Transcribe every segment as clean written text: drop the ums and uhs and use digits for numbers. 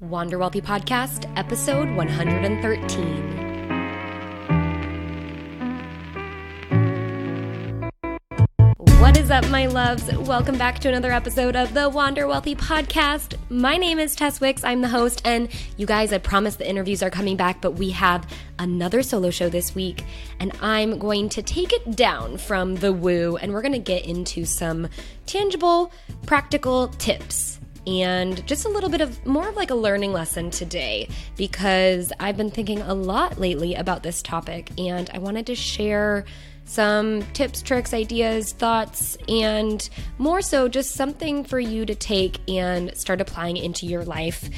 Wander Wealthy Podcast, episode 113. What is up, my loves? Welcome back to another episode of the Wander Wealthy Podcast. My name is Tess. I'm the host, and you guys, I promise the interviews are coming back, but we have another solo show this week, and I'm going to take it down from the woo, and we're going to get into some tangible, practical tips. And just a little bit of more of like a learning lesson today, because I've been thinking a lot lately about this topic, and I wanted to share some tips, tricks, ideas, thoughts, and more so just something for you to take and start applying into your life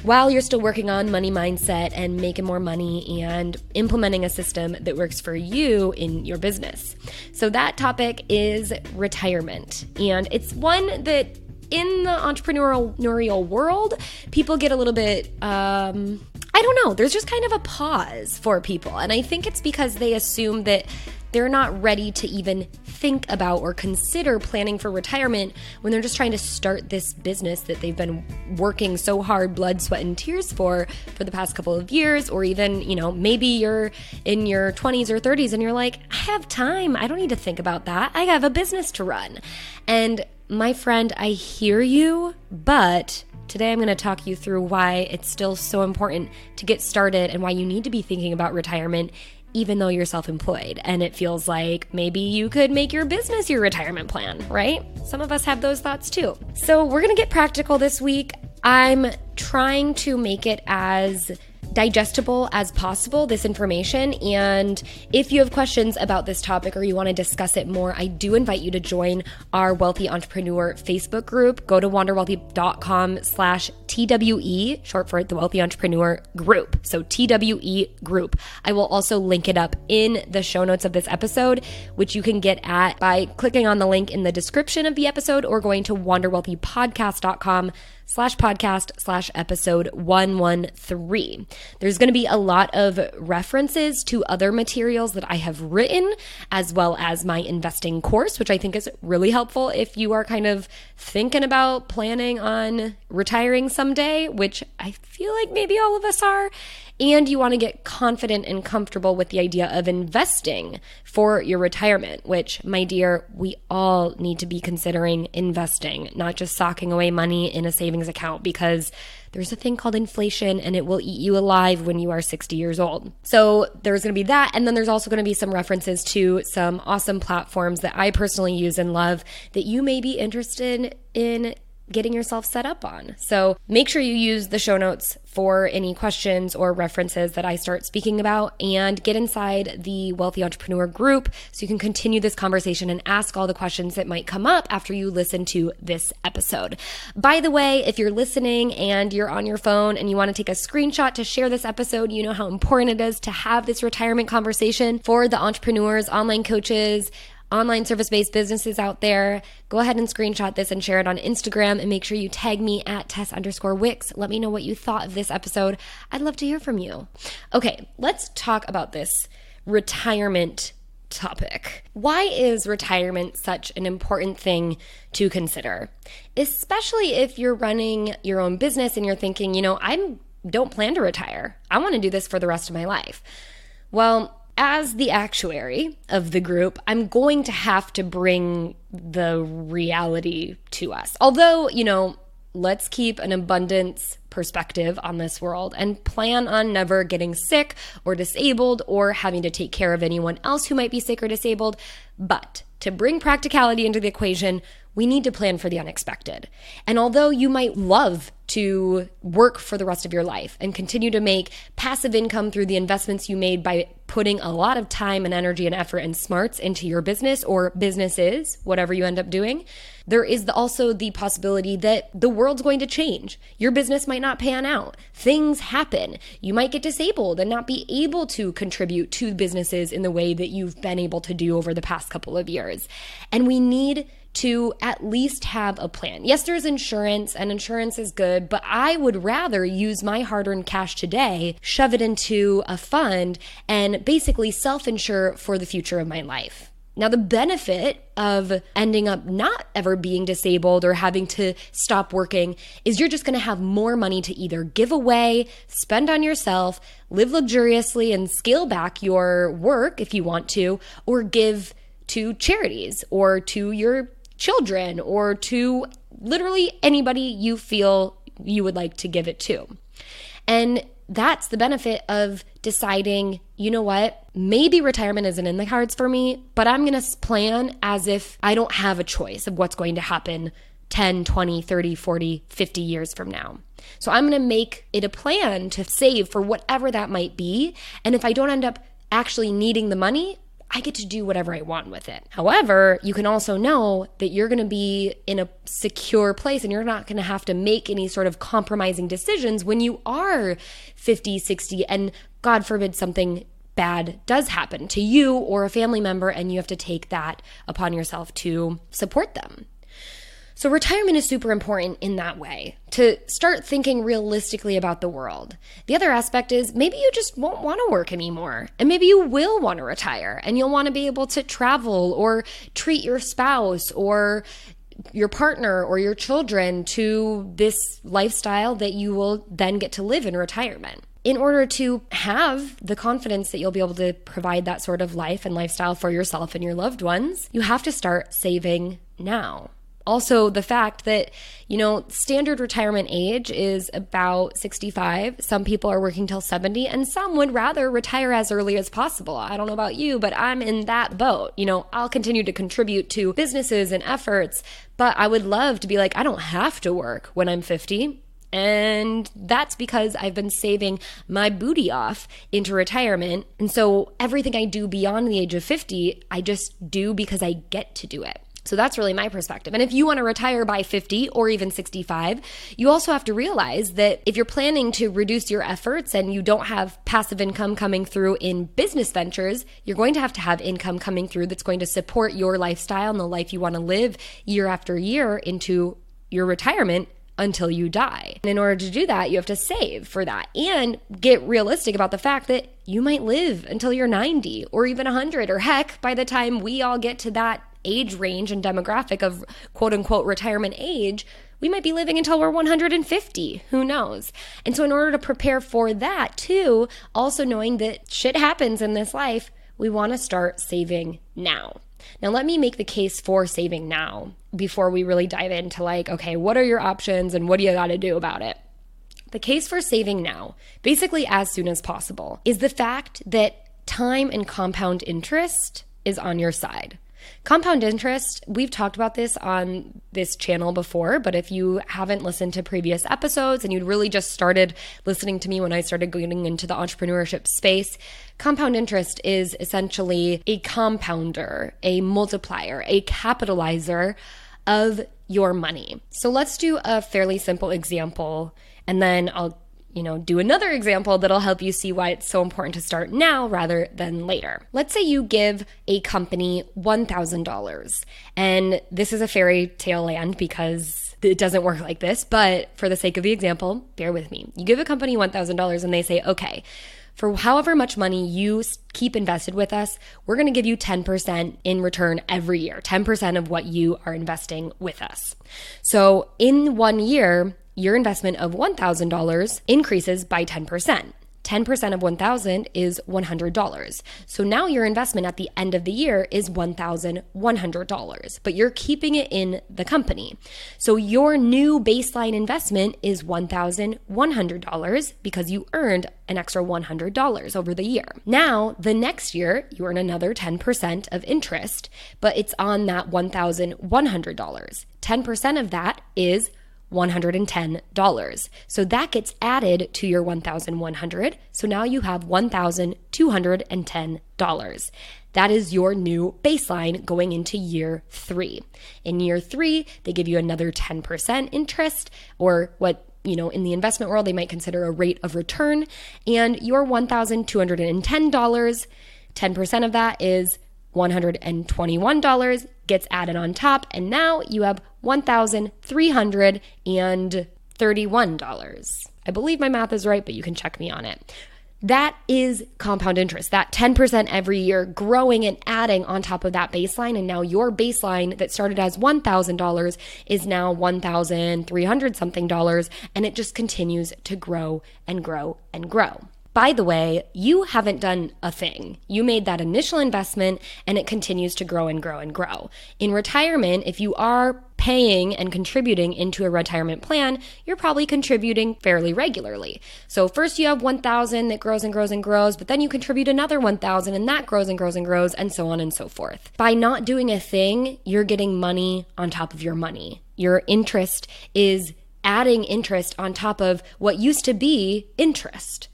while you're still working on money mindset and making more money and implementing a system that works for you in your business. So that topic is retirement, and it's one that in the entrepreneurial world, people get a little bit, I don't know, there's just kind of a pause for people. And I think it's because they assume that they're not ready to even think about or consider planning for retirement when they're just trying to start this business that they've been working so hard, blood, sweat, and tears for the past couple of years. Or even, maybe you're in your 20s or 30s and you're like, I have time. I don't need to think about that. I have a business to run. And my friend, I hear you, but today I'm going to talk you through why it's still so important to get started and why you need to be thinking about retirement even though you're self-employed and it feels like maybe you could make your business your retirement plan, right? Some of us have those thoughts too. So we're going to get practical this week. I'm trying to make it as digestible as possible, this information. And if you have questions about this topic or you want to discuss it more, I do invite you to join our Wealthy Entrepreneur Facebook group. Go to wanderwealthy.com/TWE, short for the Wealthy Entrepreneur Group. So TWE group. I will also link it up in the show notes of this episode, which you can get at by clicking on the link in the description of the episode or going to wanderwealthypodcast.com/podcast/episode 113. There's going to be a lot of references to other materials that I have written, as well as my investing course, which I think is really helpful if you are kind of thinking about planning on retiring someday, which I feel like maybe all of us are. And you want to get confident and comfortable with the idea of investing for your retirement, which, my dear, we all need to be considering investing, not just socking away money in a savings account, because there's a thing called inflation and it will eat you alive when you are 60 years old. So there's going to be that. And then there's also going to be some references to some awesome platforms that I personally use and love that you may be interested in getting yourself set up on. So make sure you use the show notes for any questions or references that I start speaking about, and get inside the Wealthy Entrepreneur group so you can continue this conversation and ask all the questions that might come up after you listen to this episode. By the way, if you're listening and you're on your phone and you want to take a screenshot to share this episode, you know how important it is to have this retirement conversation for the entrepreneurs, online coaches, online service-based businesses out there. Go ahead and screenshot this and share it on Instagram, and make sure you tag me at Tess_Wicks. Let me know what you thought of this episode. I'd love to hear from you. Okay, let's talk about this retirement topic. Why is retirement such an important thing to consider? Especially if you're running your own business and you're thinking, I don't plan to retire. I want to do this for the rest of my life. Well, as the actuary of the group, I'm going to have to bring the reality to us. Although, let's keep an abundance perspective on this world and plan on never getting sick or disabled or having to take care of anyone else who might be sick or disabled. But to bring practicality into the equation, we need to plan for the unexpected. And although you might love to work for the rest of your life and continue to make passive income through the investments you made by putting a lot of time and energy and effort and smarts into your business or businesses, whatever you end up doing, there is also the possibility that the world's going to change. Your business might not pan out. Things happen. You might get disabled and not be able to contribute to businesses in the way that you've been able to do over the past couple of years. And we need to at least have a plan. Yes, there's insurance, and insurance is good, but I would rather use my hard-earned cash today, shove it into a fund, and basically self-insure for the future of my life. Now, the benefit of ending up not ever being disabled or having to stop working is you're just going to have more money to either give away, spend on yourself, live luxuriously and scale back your work if you want to, or give to charities or to your children or to literally anybody you feel you would like to give it to. And that's the benefit of deciding, you know what, maybe retirement isn't in the cards for me, but I'm going to plan as if I don't have a choice of what's going to happen 10, 20, 30, 40, 50 years from now. So I'm going to make it a plan to save for whatever that might be. And if I don't end up actually needing the money, I get to do whatever I want with it. However, you can also know that you're going to be in a secure place and you're not going to have to make any sort of compromising decisions when you are 50, 60, and God forbid something bad does happen to you or a family member and you have to take that upon yourself to support them. So retirement is super important in that way, to start thinking realistically about the world. The other aspect is maybe you just won't want to work anymore, and maybe you will want to retire, and you'll want to be able to travel or treat your spouse or your partner or your children to this lifestyle that you will then get to live in retirement. In order to have the confidence that you'll be able to provide that sort of life and lifestyle for yourself and your loved ones, you have to start saving now. Also, the fact that, standard retirement age is about 65. Some people are working till 70, and some would rather retire as early as possible. I don't know about you, but I'm in that boat. I'll continue to contribute to businesses and efforts, but I would love to be like, I don't have to work when I'm 50. And that's because I've been saving my booty off into retirement. And so everything I do beyond the age of 50, I just do because I get to do it. So that's really my perspective. And if you want to retire by 50 or even 65, you also have to realize that if you're planning to reduce your efforts and you don't have passive income coming through in business ventures, you're going to have income coming through that's going to support your lifestyle and the life you want to live year after year into your retirement until you die. And in order to do that, you have to save for that and get realistic about the fact that you might live until you're 90 or even 100, or heck, by the time we all get to that age range and demographic of quote unquote retirement age, we might be living until we're 150. Who knows? And so in order to prepare for that too, also knowing that shit happens in this life, we want to start saving now. Now, let me make the case for saving now before we really dive into okay, what are your options and what do you got to do about it? The case for saving now, basically as soon as possible, is the fact that time and compound interest is on your side. Compound interest, we've talked about this on this channel before, but if you haven't listened to previous episodes and you'd really just started listening to me when I started getting into the entrepreneurship space, compound interest is essentially a compounder, a multiplier, a capitalizer of your money. So let's do a fairly simple example, and then I'll do another example that'll help you see why it's so important to start now rather than later. Let's say you give a company $1,000, and this is a fairy tale land because it doesn't work like this, but for the sake of the example, bear with me. You give a company $1,000 and they say, okay, for however much money you keep invested with us, we're going to give you 10% in return every year, 10% of what you are investing with us. So in 1 year, your investment of $1,000 increases by 10%. 10% of $1,000 is $100. So now your investment at the end of the year is $1,100, but you're keeping it in the company. So your new baseline investment is $1,100 because you earned an extra $100 over the year. Now, the next year, you earn another 10% of interest, but it's on that $1,100. 10% of that is $110. So that gets added to your $1,100. So now you have $1,210. That is your new baseline going into year 3. In year 3, they give you another 10% interest, or what in the investment world, they might consider a rate of return. And your $1,210, 10% of that is $121 gets added on top, and now you have $1,331. I believe my math is right, but you can check me on it. That is compound interest, that 10% every year growing and adding on top of that baseline. And now your baseline that started as $1,000 is now $1,300 something dollars. And it just continues to grow and grow and grow. By the way, you haven't done a thing. You made that initial investment and it continues to grow and grow and grow. In retirement, if you are paying and contributing into a retirement plan, you're probably contributing fairly regularly. So first you have 1,000 that grows and grows and grows, but then you contribute another 1,000 and that grows and grows and grows, and so on and so forth. By not doing a thing, you're getting money on top of your money. Your interest is adding interest on top of what used to be interest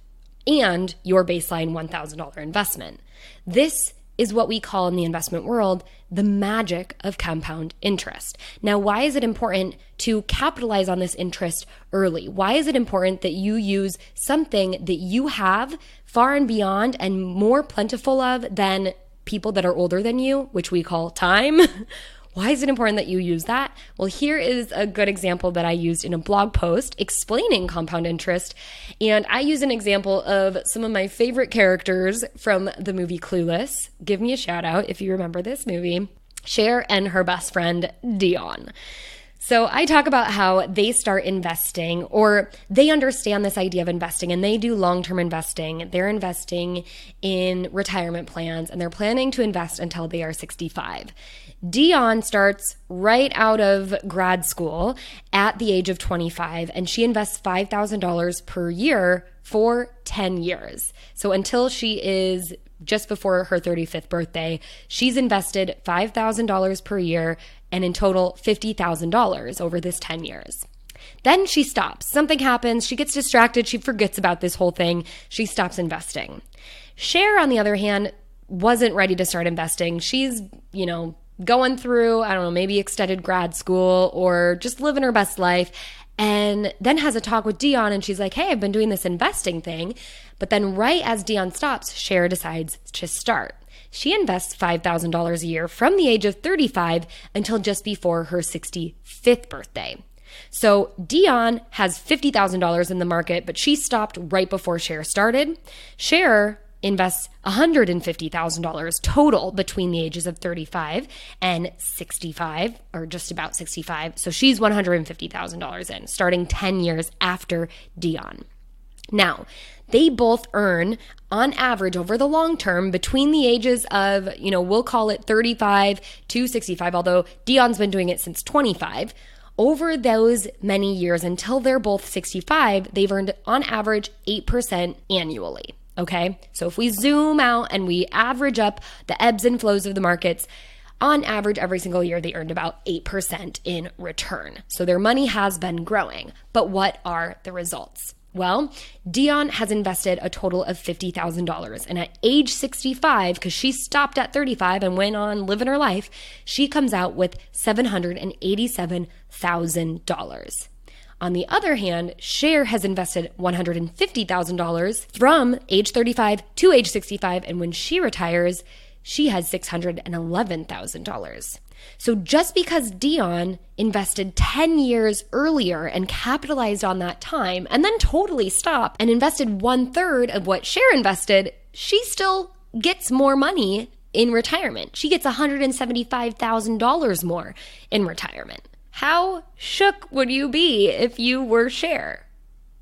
and your baseline $1,000 investment. This is what we call in the investment world the magic of compound interest. Now, why is it important to capitalize on this interest early? Why is it important that you use something that you have far and beyond and more plentiful of than people that are older than you, which we call time? Why is it important that you use that? Well, here is a good example that I used in a blog post explaining compound interest. And I use an example of some of my favorite characters from the movie Clueless. Give me a shout out if you remember this movie. Cher and her best friend, Dion. So I talk about how they start investing, or they understand this idea of investing, and they do long-term investing. They're investing in retirement plans, and they're planning to invest until they are 65. Dion starts right out of grad school at the age of 25, and she invests $5,000 per year for 10 years. So until she is just before her 35th birthday, she's invested $5,000 per year, and in total $50,000 over this 10 years. Then she stops. Something happens. She gets distracted. She forgets about this whole thing. She stops investing. Cher, on the other hand, wasn't ready to start investing. She's, going through, maybe extended grad school or just living her best life, and then has a talk with Dion, and she's like, hey, I've been doing this investing thing. But then right as Dion stops, Cher decides to start. She invests $5,000 a year from the age of 35 until just before her 65th birthday. So Dion has $50,000 in the market, but she stopped right before Cher started. Cher invests $150,000 total between the ages of 35 and 65, or just about 65. So she's $150,000 in, starting 10 years after Dion. Now, they both earn, on average, over the long term, between the ages of, we'll call it 35 to 65, although Dion's been doing it since 25. Over those many years until they're both 65, they've earned, on average, 8% annually. Okay, so if we zoom out and we average up the ebbs and flows of the markets, on average, every single year, they earned about 8% in return. So their money has been growing. But what are the results? Well, Dion has invested a total of $50,000. And at age 65, because she stopped at 35 and went on living her life, she comes out with $787,000. On the other hand, Cher has invested $150,000 from age 35 to age 65, and when she retires, she has $611,000. So just because Dion invested 10 years earlier and capitalized on that time, and then totally stopped and invested 1/3 of what Cher invested, she still gets more money in retirement. She gets $175,000 more in retirement. How shook would you be if you were Cher?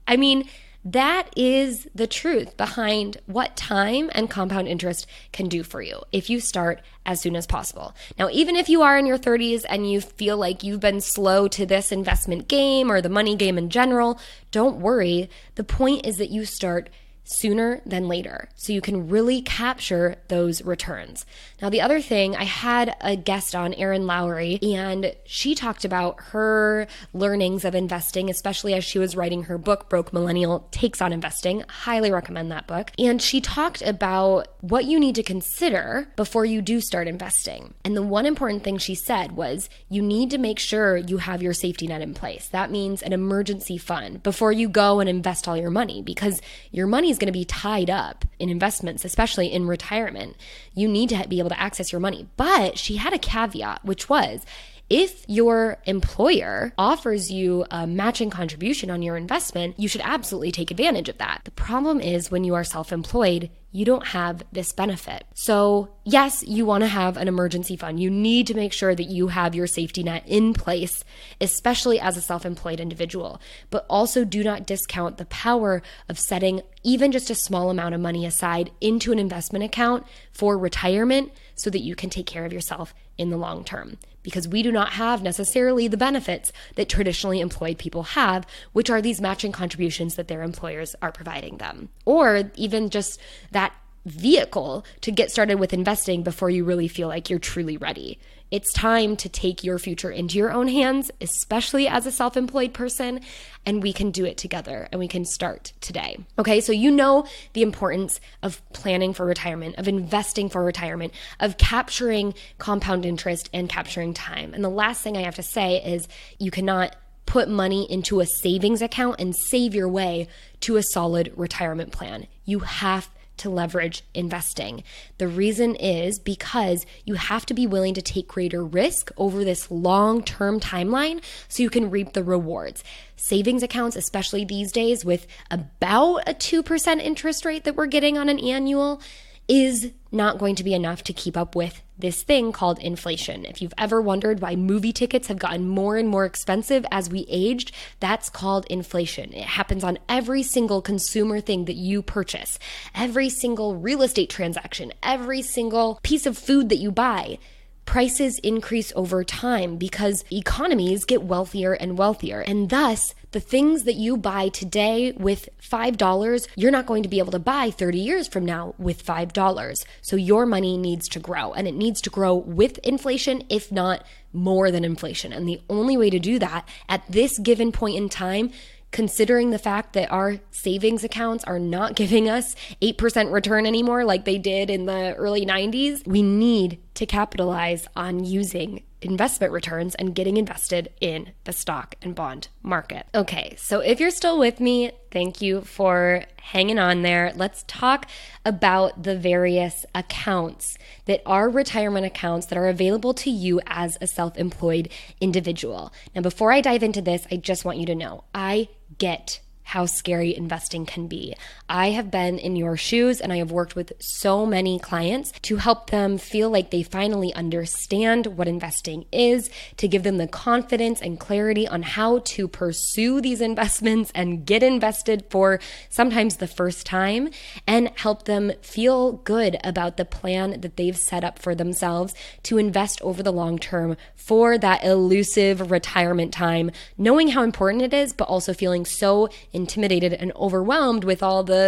I mean, that is the truth behind what time and compound interest can do for you if you start as soon as possible. Now, even if you are in your 30s and you feel like you've been slow to this investment game or the money game in general, don't worry. The point is that you start sooner than later, so you can really capture those returns. Now, the other thing, I had a guest on, Erin Lowry, and she talked about her learnings of investing, especially as she was writing her book, Broke Millennial Takes on Investing. Highly recommend that book. And she talked about what you need to consider before you do start investing. And the one important thing she said was you need to make sure you have your safety net in place. That means an emergency fund before you go and invest all your money, because your money is going to be tied up in investments, especially in retirement. You need to be able to access your money. But she had a caveat, which was, if your employer offers you a matching contribution on your investment, you should absolutely take advantage of that. The problem is when you are self-employed, you don't have this benefit. So yes, you want to have an emergency fund. You need to make sure that you have your safety net in place, especially as a self-employed individual. But also do not discount the power of setting even just a small amount of money aside into an investment account for retirement so that you can take care of yourself in the long term. Because we do not have necessarily the benefits that traditionally employed people have, which are these matching contributions that their employers are providing them. Or even just that vehicle to get started with investing before you really feel like you're truly ready. It's time to take your future into your own hands, especially as a self-employed person, and we can do it together and we can start today. Okay, so you know the importance of planning for retirement, of investing for retirement, of capturing compound interest and capturing time. And the last thing I have to say is you cannot put money into a savings account and save your way to a solid retirement plan. You have to leverage investing. The reason is because you have to be willing to take greater risk over this long-term timeline so you can reap the rewards. Savings accounts, especially these days with about a 2% interest rate that we're getting on an annual, is not going to be enough to keep up with this thing called inflation. If you've ever wondered why movie tickets have gotten more and more expensive as we aged, that's called inflation. It happens on every single consumer thing that you purchase, every single real estate transaction, every single piece of food that you buy. Prices increase over time because economies get wealthier and wealthier. And thus, the things that you buy today with $5, you're not going to be able to buy 30 years from now with $5. So your money needs to grow, and it needs to grow with inflation, if not more than inflation. And the only way to do that at this given point in time, considering the fact that our savings accounts are not giving us 8% return anymore like they did in the early 90s, we need to capitalize on using investment returns and getting invested in the stock and bond market. Okay, so if you're still with me, thank you for hanging on there. Let's talk about the various accounts that are retirement accounts that are available to you as a self-employed individual. Now, before I dive into this, I just want you to know, I get how scary investing can be. I have been in your shoes and I have worked with so many clients to help them feel like they finally understand what investing is, to give them the confidence and clarity on how to pursue these investments and get invested for sometimes the first time, and help them feel good about the plan that they've set up for themselves to invest over the long term for that elusive retirement time, knowing how important it is, but also feeling so intimidated and overwhelmed with all the,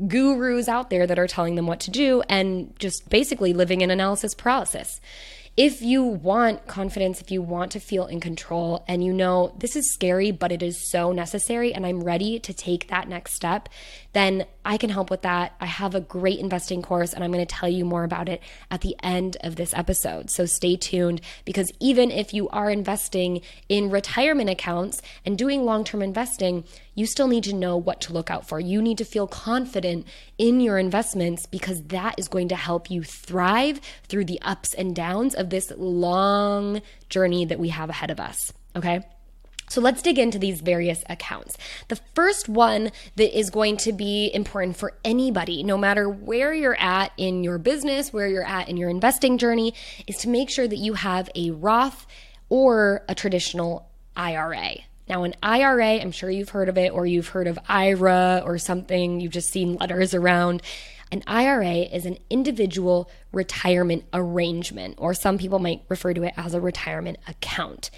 gurus out there that are telling them what to do, and just basically living in analysis paralysis. If you want confidence, if you want to feel in control, and this is scary, but it is so necessary, and I'm ready to take that next step, then I can help with that. I have a great investing course, and I'm going to tell you more about it at the end of this episode. So stay tuned, because even if you are investing in retirement accounts and doing long-term investing, you still need to know what to look out for. You need to feel confident in your investments, because that is going to help you thrive through the ups and downs of this long journey that we have ahead of us. Okay? So let's dig into these various accounts. The first one that is going to be important for anybody, no matter where you're at in your business, where you're at in your investing journey, is to make sure that you have a Roth or a traditional IRA. Now, an IRA, I'm sure you've heard of it, or you've heard of IRA or something, you've just seen letters around. An IRA is an individual retirement arrangement, or some people might refer to it as a retirement account.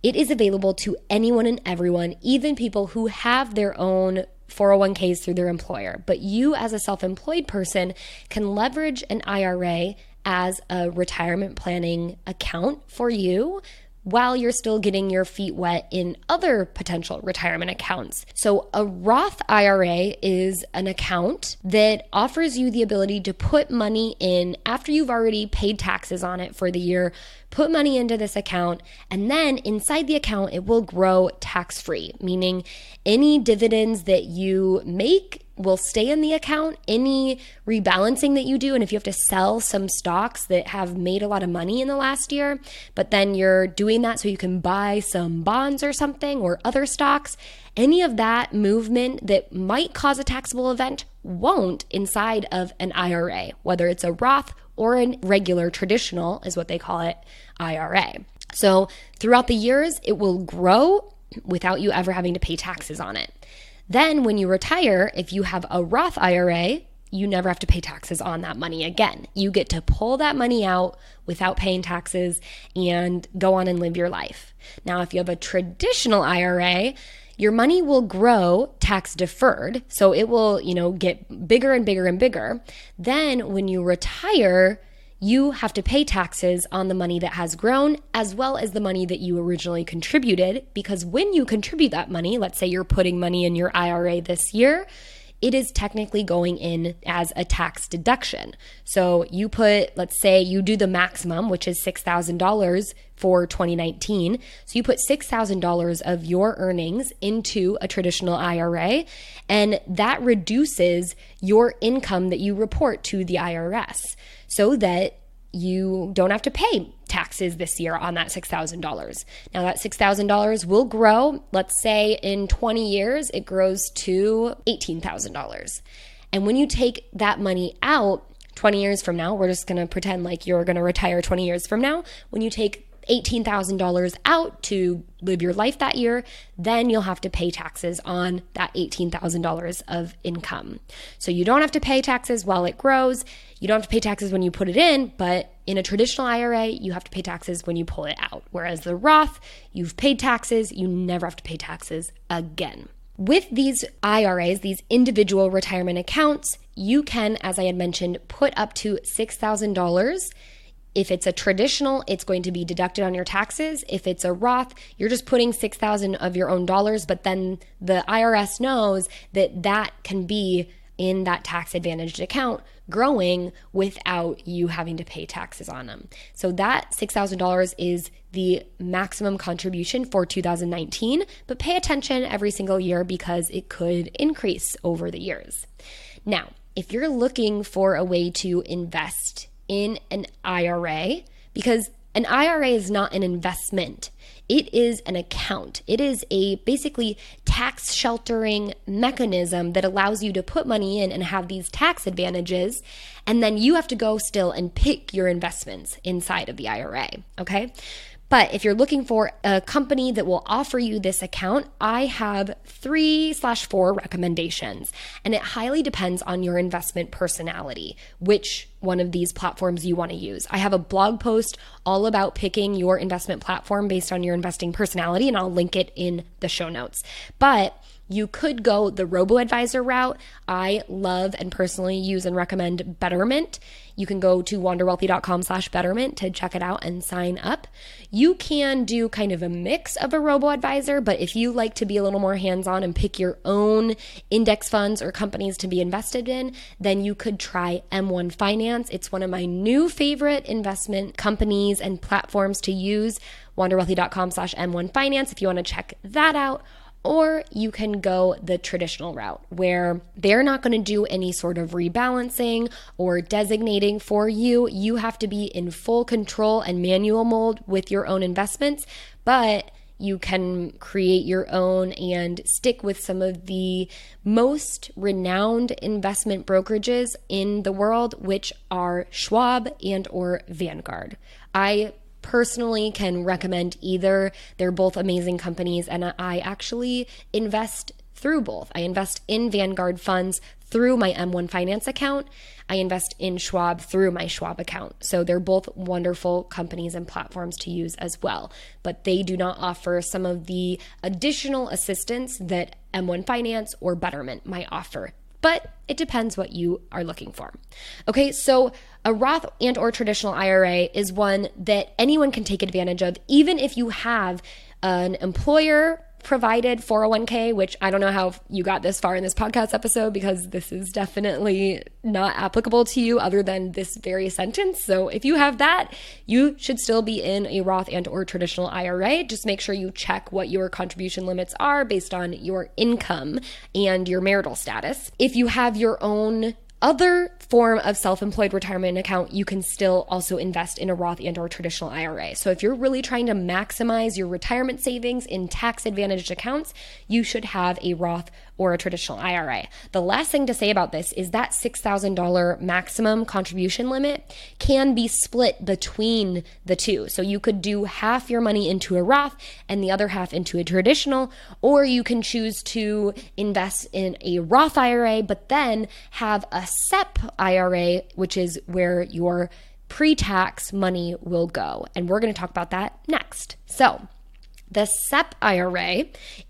It is available to anyone and everyone, even people who have their own 401ks through their employer. But you, as a self-employed person, can leverage an IRA as a retirement planning account for you while you're still getting your feet wet in other potential retirement accounts. So a Roth IRA is an account that offers you the ability to put money in after you've already paid taxes on it for the year. Put money into this account, and then inside the account, it will grow tax-free, meaning any dividends that you make will stay in the account. Any rebalancing that you do, and if you have to sell some stocks that have made a lot of money in the last year, but then you're doing that so you can buy some bonds or something or other stocks, any of that movement that might cause a taxable event won't inside of an IRA, whether it's a Roth or a regular traditional, is what they call it, IRA. So throughout the years, it will grow without you ever having to pay taxes on it. Then when you retire, if you have a Roth IRA, you never have to pay taxes on that money again. You get to pull that money out without paying taxes and go on and live your life. Now, if you have a traditional IRA, your money will grow tax deferred. So it will, get bigger and bigger and bigger. Then when you retire, you have to pay taxes on the money that has grown as well as the money that you originally contributed, because when you contribute that money, let's say you're putting money in your IRA this year, it is technically going in as a tax deduction. So you put, let's say you do the maximum, which is $6,000 for 2019. So you put $6,000 of your earnings into a traditional IRA, and that reduces your income that you report to the IRS so that you don't have to pay taxes this year on that $6,000. Now that $6,000 will grow. Let's say in 20 years, it grows to $18,000. And when you take that money out 20 years from now, we're just going to pretend like you're going to retire 20 years from now. When you take $18,000 out to live your life that year, then you'll have to pay taxes on that $18,000 of income. So you don't have to pay taxes while it grows. You don't have to pay taxes when you put it in, but in a traditional IRA, you have to pay taxes when you pull it out. Whereas the Roth, you've paid taxes, you never have to pay taxes again. With these IRAs, these individual retirement accounts, you can, as I had mentioned, put up to $6,000. If it's a traditional, it's going to be deducted on your taxes. If it's a Roth, you're just putting $6,000 of your own dollars, but then the IRS knows that that can be in that tax advantaged account growing without you having to pay taxes on them. So that $6,000 is the maximum contribution for 2019, but pay attention every single year because it could increase over the years. Now, if you're looking for a way to invest in an IRA, because an IRA is not an investment. It is an account. It is a basically tax sheltering mechanism that allows you to put money in and have these tax advantages. And then you have to go still and pick your investments inside of the IRA. Okay. But if you're looking for a company that will offer you this account, I have 3/4 recommendations, and it highly depends on your investment personality, which one of these platforms you want to use. I have a blog post all about picking your investment platform based on your investing personality, and I'll link it in the show notes. But you could go the robo-advisor route. I love and personally use and recommend Betterment. You can go to wanderwealthy.com/betterment to check it out and sign up. You can do kind of a mix of a robo-advisor, but if you like to be a little more hands-on and pick your own index funds or companies to be invested in, then you could try M1 Finance. It's one of my new favorite investment companies and platforms to use, wanderwealthy.com/M1 Finance if you want to check that out. Or you can go the traditional route where they're not going to do any sort of rebalancing or designating for you. You have to be in full control and manual mode with your own investments, but you can create your own and stick with some of the most renowned investment brokerages in the world, which are Schwab and or Vanguard. I personally can recommend either. They're both amazing companies, and I actually invest through both. I invest in Vanguard funds through my M1 Finance account. I invest in Schwab through my Schwab account. So they're both wonderful companies and platforms to use as well, but they do not offer some of the additional assistance that M1 Finance or Betterment might offer. But it depends what you are looking for. Okay, so a Roth and or traditional IRA is one that anyone can take advantage of, even if you have an employer provided 401k, which I don't know how you got this far in this podcast episode because this is definitely not applicable to you other than this very sentence. So if you have that, you should still be in a Roth and or traditional IRA. Just make sure you check what your contribution limits are based on your income and your marital status. If you have your own other form of self-employed retirement account, you can still also invest in a Roth and or traditional IRA. So if you're really trying to maximize your retirement savings in tax-advantaged accounts, you should have a Roth or a traditional IRA. The last thing to say about this is that $6,000 maximum contribution limit can be split between the two. So you could do half your money into a Roth and the other half into a traditional, or you can choose to invest in a Roth IRA, but then have a SEP IRA, which is where your pre-tax money will go. And we're going to talk about that next. So the SEP IRA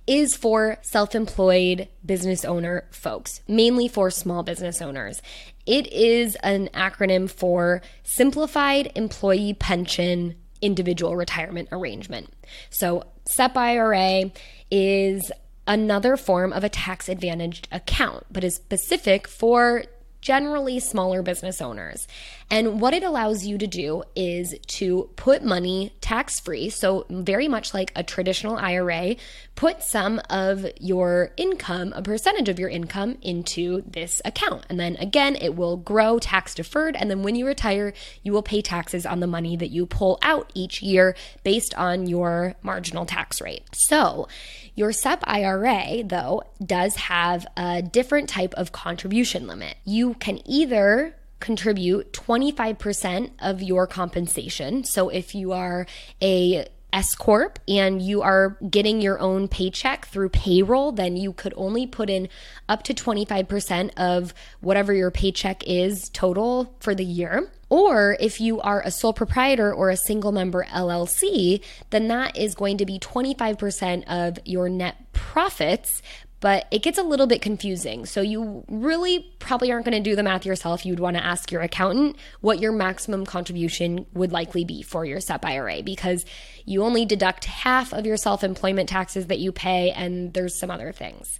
is for self-employed business owner folks, mainly for small business owners. It is an acronym for Simplified Employee Pension Individual Retirement Arrangement. So SEP IRA is another form of a tax-advantaged account, but is specific for generally smaller business owners. And what it allows you to do is to put money tax-free, so very much like a traditional IRA, put some of your income, a percentage of your income, into this account. And then again, it will grow tax-deferred, and then when you retire, you will pay taxes on the money that you pull out each year based on your marginal tax rate. So your SEP IRA, though, does have a different type of contribution limit. You can either contribute 25% of your compensation. So if you are a S Corp and you are getting your own paycheck through payroll, then you could only put in up to 25% of whatever your paycheck is total for the year. Or if you are a sole proprietor or a single member LLC, then that is going to be 25% of your net profits. But it gets a little bit confusing. So you really probably aren't going to do the math yourself. You'd want to ask your accountant what your maximum contribution would likely be for your SEP IRA, because you only deduct half of your self-employment taxes that you pay, and there's some other things.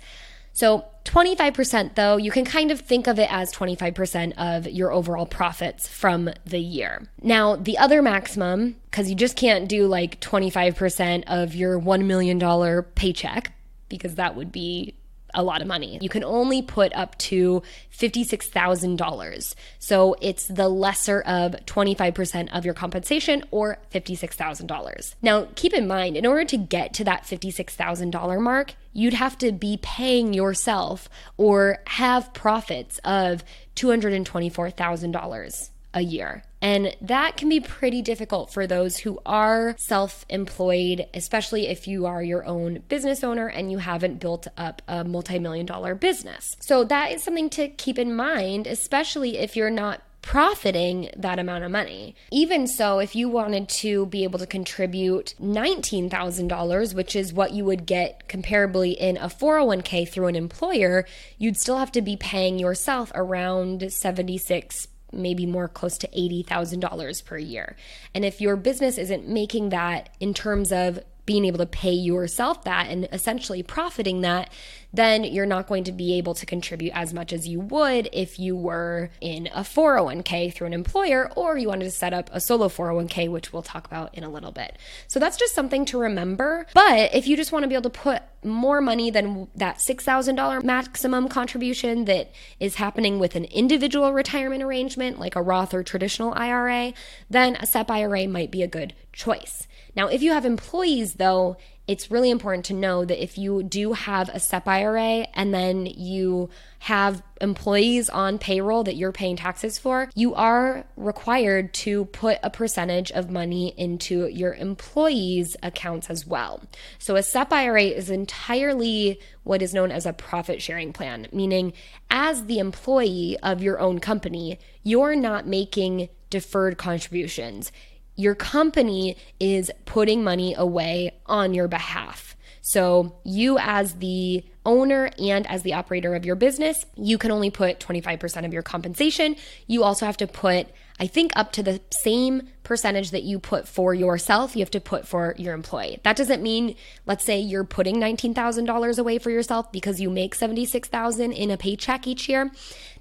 So 25% though, you can kind of think of it as 25% of your overall profits from the year. Now, the other maximum, because you just can't do like 25% of your $1 million paycheck, because that would be a lot of money. You can only put up to $56,000. So it's the lesser of 25% of your compensation, or $56,000. Now, keep in mind, in order to get to that $56,000 mark, you'd have to be paying yourself or have profits of $224,000 a year. And that can be pretty difficult for those who are self-employed, especially if you are your own business owner and you haven't built up a multi-million-dollar business. So that is something to keep in mind, especially if you're not profiting that amount of money. Even so, if you wanted to be able to contribute $19,000, which is what you would get comparably in a 401k through an employer, you'd still have to be paying yourself around $76,000, maybe more close to $80,000 per year. And if your business isn't making that in terms of being able to pay yourself that and essentially profiting that, then you're not going to be able to contribute as much as you would if you were in a 401k through an employer, or you wanted to set up a solo 401k, which we'll talk about in a little bit. So that's just something to remember. But if you just want to be able to put more money than that $6,000 maximum contribution that is happening with an individual retirement arrangement, like a Roth or traditional IRA, then a SEP IRA might be a good choice. Now, if you have employees, though, it's really important to know that if you do have a SEP IRA and then you have employees on payroll that you're paying taxes for, you are required to put a percentage of money into your employees' accounts as well. So a SEP IRA is entirely what is known as a profit sharing plan, meaning as the employee of your own company, you're not making deferred contributions. Your company is putting money away on your behalf. So you as the owner and as the operator of your business, you can only put 25% of your compensation. You also have to put, I think, up to the same percentage that you put for yourself, you have to put for your employee. That doesn't mean, let's say you're putting $19,000 away for yourself because you make $76,000 in a paycheck each year.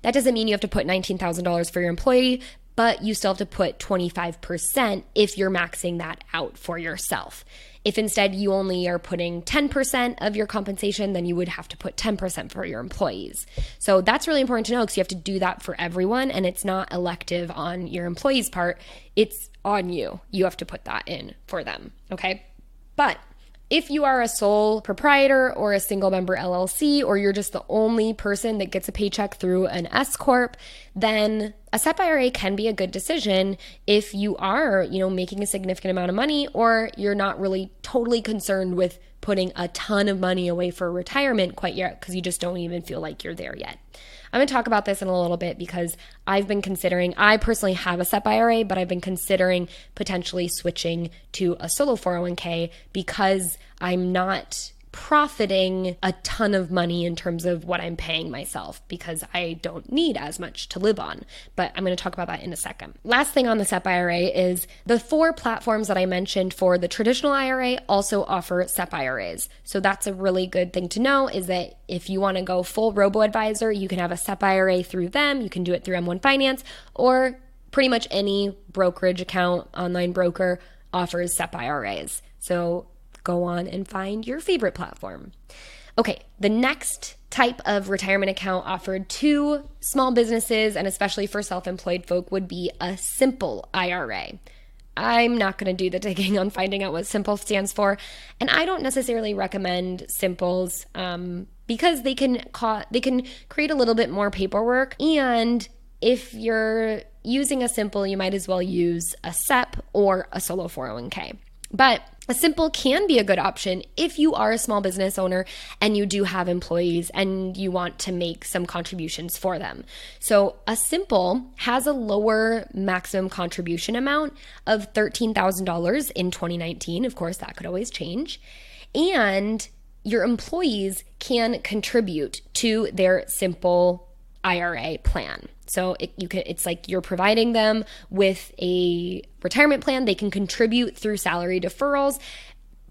That doesn't mean you have to put $19,000 for your employee, but you still have to put 25% if you're maxing that out for yourself. If instead you only are putting 10% of your compensation, then you would have to put 10% for your employees. So that's really important to know because you have to do that for everyone, and it's not elective on your employee's part. It's on you. You have to put that in for them, okay? But if you are a sole proprietor or a single member LLC, or you're just the only person that gets a paycheck through an S Corp, then a SEP IRA can be a good decision if you are, making a significant amount of money, or you're not really totally concerned with putting a ton of money away for retirement quite yet because you just don't even feel like you're there yet. I'm going to talk about this in a little bit because I personally have a SEP IRA, but I've been considering potentially switching to a solo 401k because I'm not profiting a ton of money in terms of what I'm paying myself because I don't need as much to live on. But I'm going to talk about that in a second. Last thing on the SEP IRA is the 4 platforms that I mentioned for the traditional IRA also offer SEP IRAs. So that's a really good thing to know, is that if you want to go full robo-advisor, you can have a SEP IRA through them. You can do it through M1 Finance, or pretty much any brokerage account, online broker offers SEP IRAs. So go on and find your favorite platform. Okay, the next type of retirement account offered to small businesses and especially for self-employed folk would be a simple IRA. I'm not going to do the digging on finding out what simple stands for, and I don't necessarily recommend simples because they can create a little bit more paperwork, and if you're using a simple, you might as well use a SEP or a solo 401k. But a simple can be a good option if you are a small business owner and you do have employees and you want to make some contributions for them. So a simple has a lower maximum contribution amount of $13,000 in 2019. Of course, that could always change. And your employees can contribute to their simple IRA plan. So it's like you're providing them with a retirement plan. They can contribute through salary deferrals,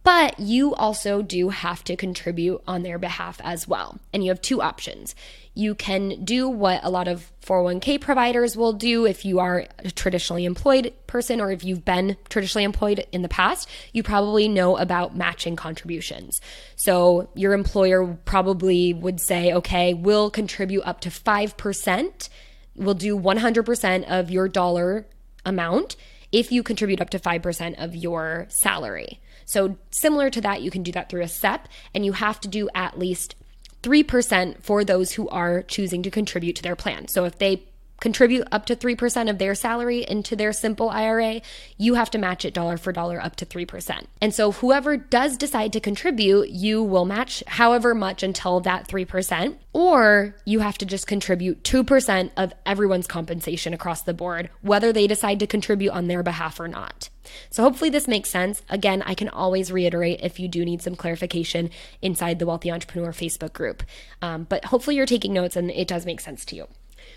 but you also do have to contribute on their behalf as well. And you have 2 options. You can do what a lot of 401k providers will do if you are a traditionally employed person, or if you've been traditionally employed in the past, you probably know about matching contributions. So your employer probably would say, okay, we'll contribute up to 5%. We'll do 100% of your dollar amount if you contribute up to 5% of your salary. So similar to that, you can do that through a SEP, and you have to do at least 3% for those who are choosing to contribute to their plan. So if they contribute up to 3% of their salary into their simple IRA, you have to match it dollar for dollar up to 3%. And so whoever does decide to contribute, you will match however much until that 3%, or you have to just contribute 2% of everyone's compensation across the board, whether they decide to contribute on their behalf or not. So hopefully this makes sense. Again, I can always reiterate if you do need some clarification inside the Wealthy Entrepreneur Facebook group. But hopefully you're taking notes and it does make sense to you.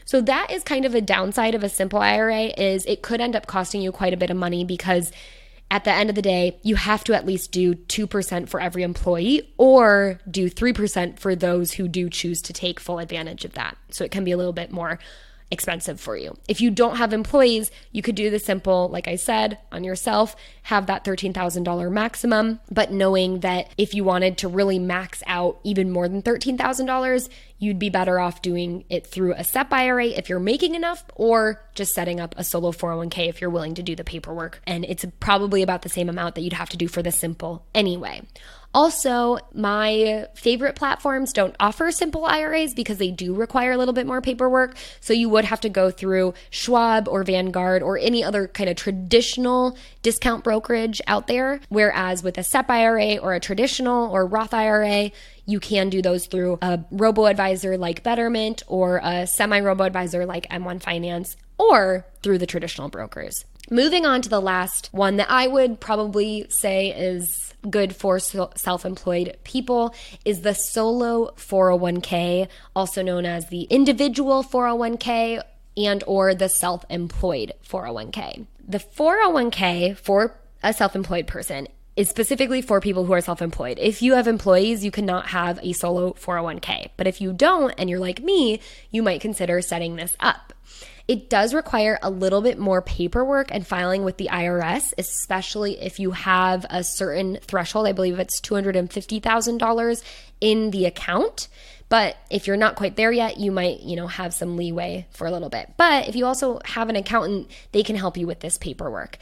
So that is kind of a downside of a simple IRA, is it could end up costing you quite a bit of money because at the end of the day, you have to at least do 2% for every employee, or do 3% for those who do choose to take full advantage of that. So it can be a little bit more expensive for you. If you don't have employees, you could do the simple, like I said, on yourself, have that $13,000 maximum, but knowing that if you wanted to really max out even more than $13,000, you'd be better off doing it through a SEP IRA if you're making enough, or just setting up a solo 401k if you're willing to do the paperwork. And it's probably about the same amount that you'd have to do for the simple anyway. Also, my favorite platforms don't offer simple IRAs because they do require a little bit more paperwork. So you would have to go through Schwab or Vanguard or any other kind of traditional discount brokerage out there. Whereas with a SEP IRA or a traditional or Roth IRA, you can do those through a robo-advisor like Betterment, or a semi-robo-advisor like M1 Finance, or through the traditional brokers. Moving on to the last one that I would probably say is good for self-employed people is the solo 401k, also known as the individual 401k and or the self-employed 401k. The 401k for a self-employed person is specifically for people who are self-employed. If you have employees, you cannot have a solo 401k. But if you don't, and you're like me, you might consider setting this up. It does require a little bit more paperwork and filing with the IRS, especially if you have a certain threshold. I believe it's $250,000 in the account. But if you're not quite there yet, you might, have some leeway for a little bit. But if you also have an accountant, they can help you with this paperwork.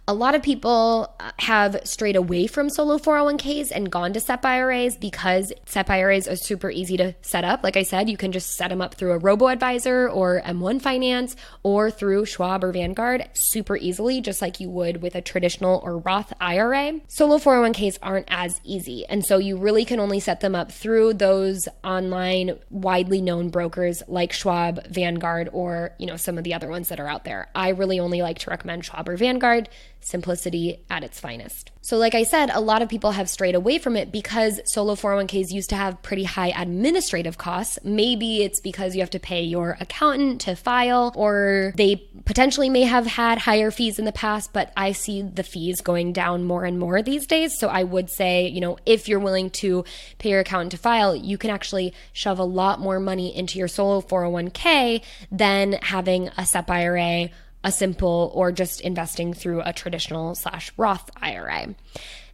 A lot of people have strayed away from solo 401ks and gone to SEP IRAs because SEP IRAs are super easy to set up. Like I said, you can just set them up through a robo-advisor or M1 Finance or through Schwab or Vanguard super easily, just like you would with a traditional or Roth IRA. Solo 401ks aren't as easy. And so you really can only set them up through those online widely known brokers like Schwab, Vanguard, or, some of the other ones that are out there. I really only like to recommend Schwab or Vanguard. Simplicity at its finest. So like I said, a lot of people have strayed away from it because solo 401ks used to have pretty high administrative costs. Maybe it's because you have to pay your accountant to file, or they potentially may have had higher fees in the past, but I see the fees going down more and more these days. So I would say, if you're willing to pay your accountant to file, you can actually shove a lot more money into your solo 401k than having a SEP IRA, a simple, or just investing through a traditional / Roth IRA.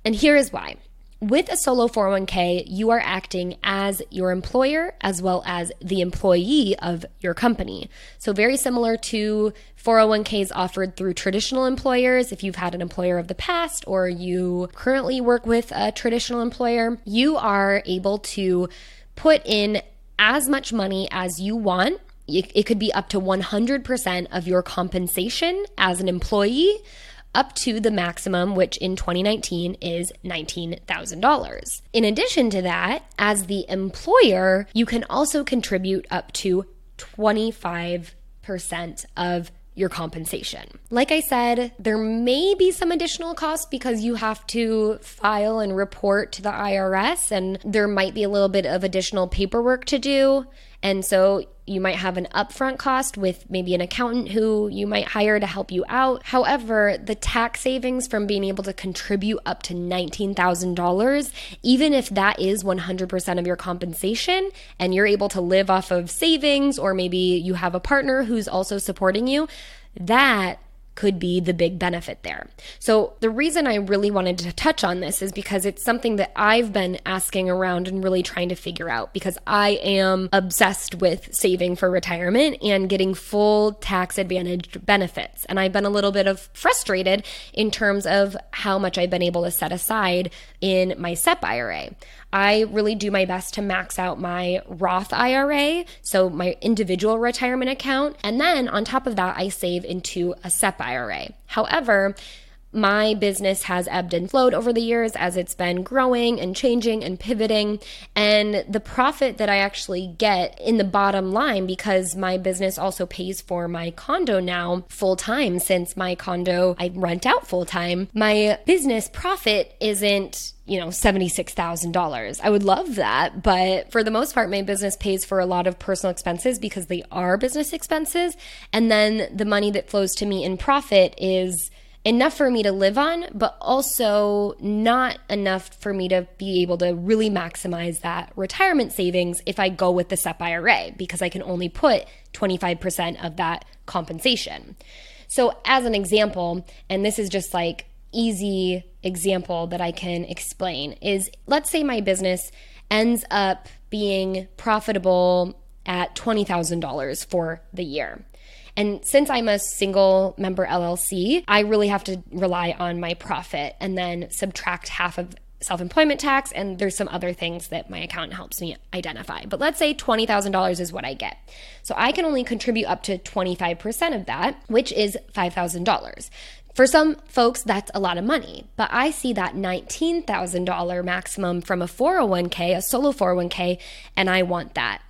And here is why. With a solo 401k, you are acting as your employer as well as the employee of your company. So very similar to 401ks offered through traditional employers. If you've had an employer of the past or you currently work with a traditional employer, you are able to put in as much money as you want. It could be up to 100% of your compensation as an employee, up to the maximum, which in 2019 is $19,000. In addition to that, as the employer, you can also contribute up to 25% of your compensation. Like I said, there may be some additional costs because you have to file and report to the IRS, and there might be a little bit of additional paperwork to do. And so you might have an upfront cost with maybe an accountant who you might hire to help you out. However, the tax savings from being able to contribute up to $19,000, even if that is 100% of your compensation and you're able to live off of savings, or maybe you have a partner who's also supporting you, that could be the big benefit there. So the reason I really wanted to touch on this is because it's something that I've been asking around and really trying to figure out, because I am obsessed with saving for retirement and getting full tax advantage benefits. And I've been a little bit of frustrated in terms of how much I've been able to set aside in my SEP IRA. I really do my best to max out my Roth IRA, so my individual retirement account. And then on top of that, I save into a SEP IRA. However, my business has ebbed and flowed over the years as it's been growing and changing and pivoting. And the profit that I actually get in the bottom line, because my business also pays for my condo now full time, since my condo I rent out full time, my business profit isn't $76,000. I would love that, but for the most part, my business pays for a lot of personal expenses because they are business expenses. And then the money that flows to me in profit is enough for me to live on, but also not enough for me to be able to really maximize that retirement savings if I go with the SEP IRA, because I can only put 25% of that compensation. So as an example, and this is just like easy example that I can explain, is let's say my business ends up being profitable at $20,000 for the year. And since I'm a single member LLC, I really have to rely on my profit and then subtract half of self-employment tax, and there's some other things that my accountant helps me identify. But let's say $20,000 is what I get. So I can only contribute up to 25% of that, which is $5,000. For some folks, that's a lot of money, but I see that $19,000 maximum from a 401k, a solo 401k, and I want that.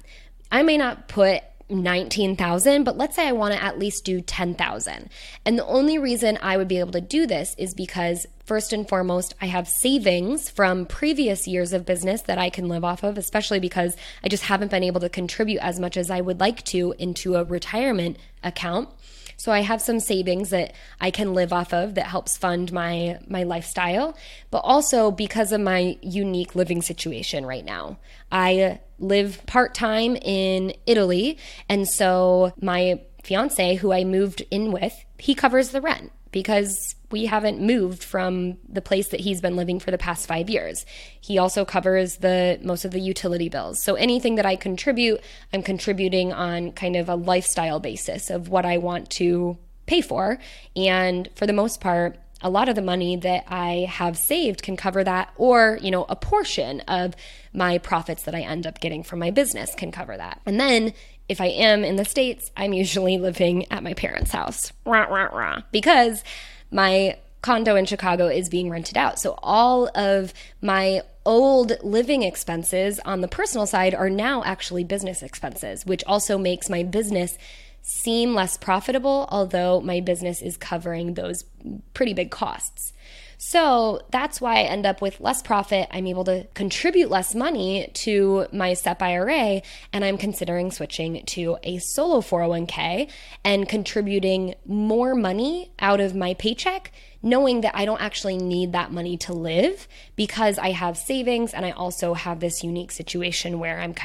I may not put 19,000, but let's say I want to at least do 10,000. And the only reason I would be able to do this is because first and foremost, I have savings from previous years of business that I can live off of, especially because I just haven't been able to contribute as much as I would like to into a retirement account. So I have some savings that I can live off of that helps fund my lifestyle, but also because of my unique living situation right now. I live part-time in Italy, and so my fiance, who I moved in with, he covers the rent because we haven't moved from the place that he's been living for the past 5 years. He also covers most of the utility bills. So anything that I contribute, I'm contributing on kind of a lifestyle basis of what I want to pay for. And for the most part, a lot of the money that I have saved can cover that, or, a portion of my profits that I end up getting from my business can cover that. And then if I am in the States, I'm usually living at my parents' house because my condo in Chicago is being rented out. So all of my old living expenses on the personal side are now actually business expenses, which also makes my business seem less profitable, although my business is covering those pretty big costs. So that's why I end up with less profit. I'm able to contribute less money to my SEP IRA, and I'm considering switching to a solo 401k and contributing more money out of my paycheck, knowing that I don't actually need that money to live because I have savings, and I also have this unique situation where I'm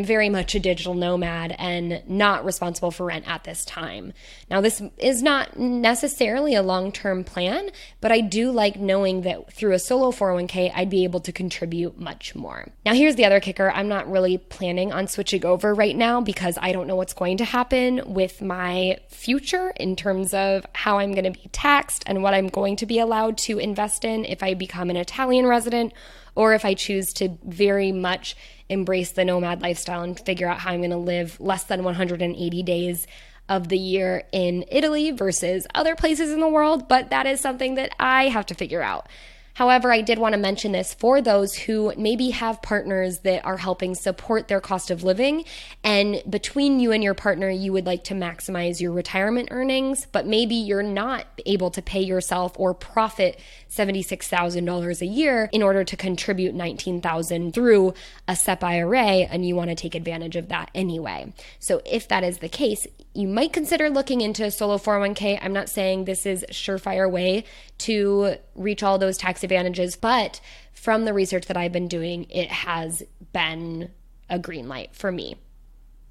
very much a digital nomad and not responsible for rent at this time. Now, this is not necessarily a long-term plan, but I do like knowing that through a solo 401k, I'd be able to contribute much more. Now, here's the other kicker. I'm not really planning on switching over right now because I don't know what's going to happen with my future in terms of how I'm going to be taxed and what I'm going to be allowed to invest in if I become an Italian resident, or if I choose to very much embrace the nomad lifestyle and figure out how I'm going to live less than 180 days of the year in Italy versus other places in the world. But that is something that I have to figure out. However, I did want to mention this for those who maybe have partners that are helping support their cost of living, and between you and your partner, you would like to maximize your retirement earnings, but maybe you're not able to pay yourself or profit $76,000 a year in order to contribute $19,000 through a SEP IRA, and you want to take advantage of that anyway. So if that is the case, you might consider looking into a solo 401k. I'm not saying this is a surefire way to reach all those tax advantages, but from the research that I've been doing, it has been a green light for me.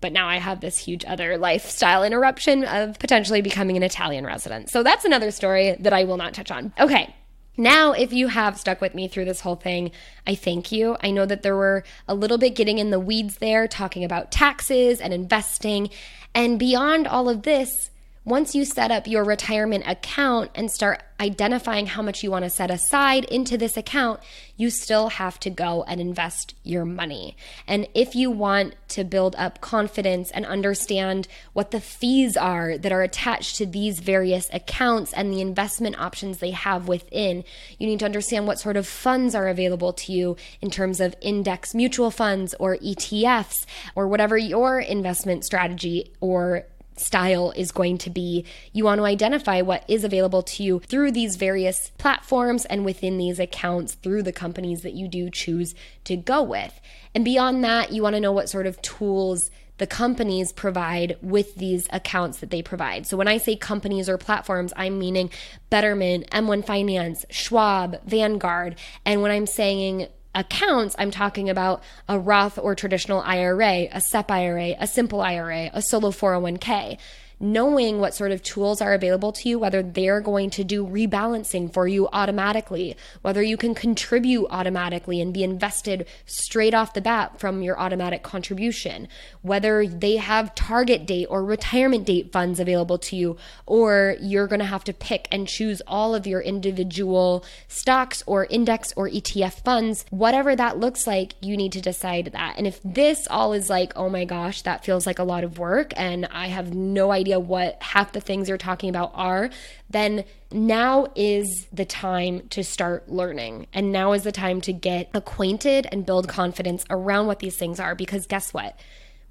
But now I have this huge other lifestyle interruption of potentially becoming an Italian resident. So that's another story that I will not touch on. Okay. Now, if you have stuck with me through this whole thing, I thank you. I know that there were a little bit getting in the weeds there, talking about taxes and investing. And beyond all of this, once you set up your retirement account and start identifying how much you want to set aside into this account, you still have to go and invest your money. And if you want to build up confidence and understand what the fees are that are attached to these various accounts and the investment options they have within, you need to understand what sort of funds are available to you in terms of index mutual funds or ETFs or whatever your investment strategy or style is going to be. You want to identify what is available to you through these various platforms and within these accounts through the companies that you do choose to go with. And beyond that, you want to know what sort of tools the companies provide with these accounts that they provide. So when I say companies or platforms, I'm meaning Betterment, M1 Finance, Schwab, Vanguard. And when I'm saying accounts, I'm talking about a Roth or traditional IRA, a SEP IRA, a simple IRA, a solo 401k. Knowing what sort of tools are available to you, whether they're going to do rebalancing for you automatically, whether you can contribute automatically and be invested straight off the bat from your automatic contribution, whether they have target date or retirement date funds available to you, or you're going to have to pick and choose all of your individual stocks or index or ETF funds, whatever that looks like, you need to decide that. And if this all is like, oh my gosh, that feels like a lot of work and I have no idea what half the things you're talking about are, then now is the time to start learning. And now is the time to get acquainted and build confidence around what these things are. Because guess what?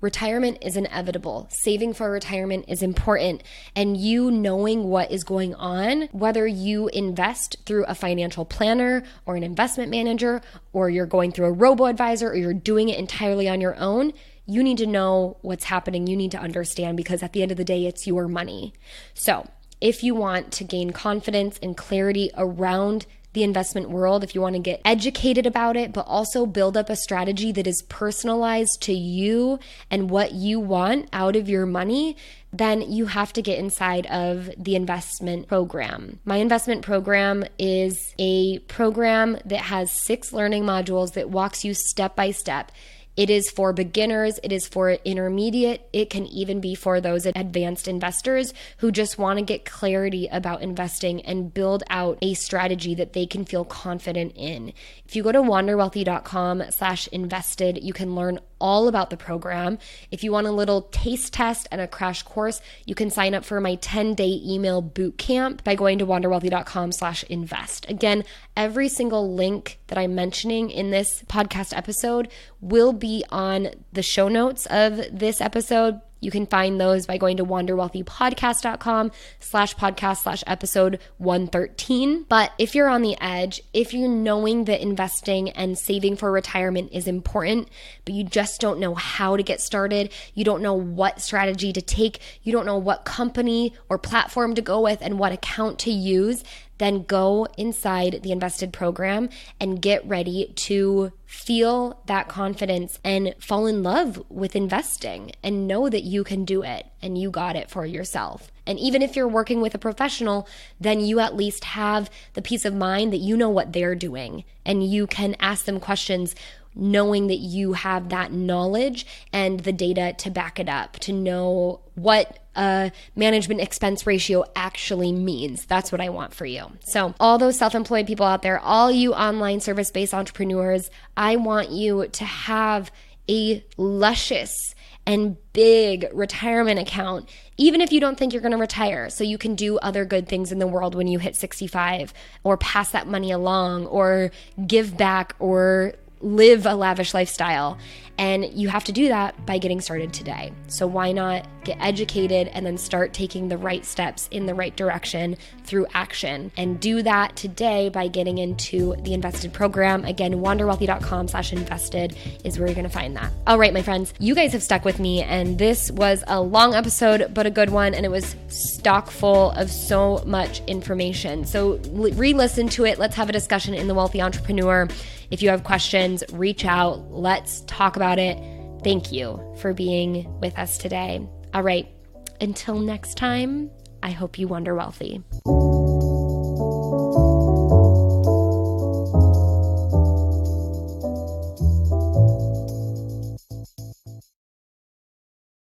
Retirement is inevitable. Saving for retirement is important. And you knowing what is going on, whether you invest through a financial planner or an investment manager, or you're going through a robo-advisor, or you're doing it entirely on your own, you need to know what's happening. You need to understand, because at the end of the day, it's your money. So if you want to gain confidence and clarity around the investment world, if you want to get educated about it, but also build up a strategy that is personalized to you and what you want out of your money, then you have to get inside of the investment program. My investment program is a program that has 6 learning modules that walks you step by step. It is for beginners, it is for intermediate, it can even be for those advanced investors who just want to get clarity about investing and build out a strategy that they can feel confident in. If you go to wanderwealthy.com/invested, you can learn all about the program. If you want a little taste test and a crash course, you can sign up for my 10-day email boot camp by going to wanderwealthy.com/invest. Again, every single link that I'm mentioning in this podcast episode will be on the show notes of this episode. You can find those by going to wanderwealthypodcast.com/podcast/episode 113. But if you're on the edge, if you're knowing that investing and saving for retirement is important, but you just don't know how to get started, you don't know what strategy to take, you don't know what company or platform to go with and what account to use, then go inside the Invested program and get ready to feel that confidence and fall in love with investing and know that you can do it and you got it for yourself. And even if you're working with a professional, then you at least have the peace of mind that you know what they're doing and you can ask them questions knowing that you have that knowledge and the data to back it up, to know what a management expense ratio actually means. That's what I want for you. So all those self-employed people out there, all you online service-based entrepreneurs, I want you to have a luscious and big retirement account, even if you don't think you're going to retire, so you can do other good things in the world when you hit 65, or pass that money along, or give back, or live a lavish lifestyle. And you have to do that by getting started today. So why not get educated and then start taking the right steps in the right direction through action, and do that today by getting into the Invested program. Again, wanderwealthy.com/invested is where you're going to find that. All right, my friends, you guys have stuck with me, and this was a long episode, but a good one. And it was stock full of so much information. So re-listen to it. Let's have a discussion in The Wealthy Entrepreneur. If you have questions, reach out. Let's talk about it. Thank you for being with us today. All right. Until next time, I hope you wonder wealthy.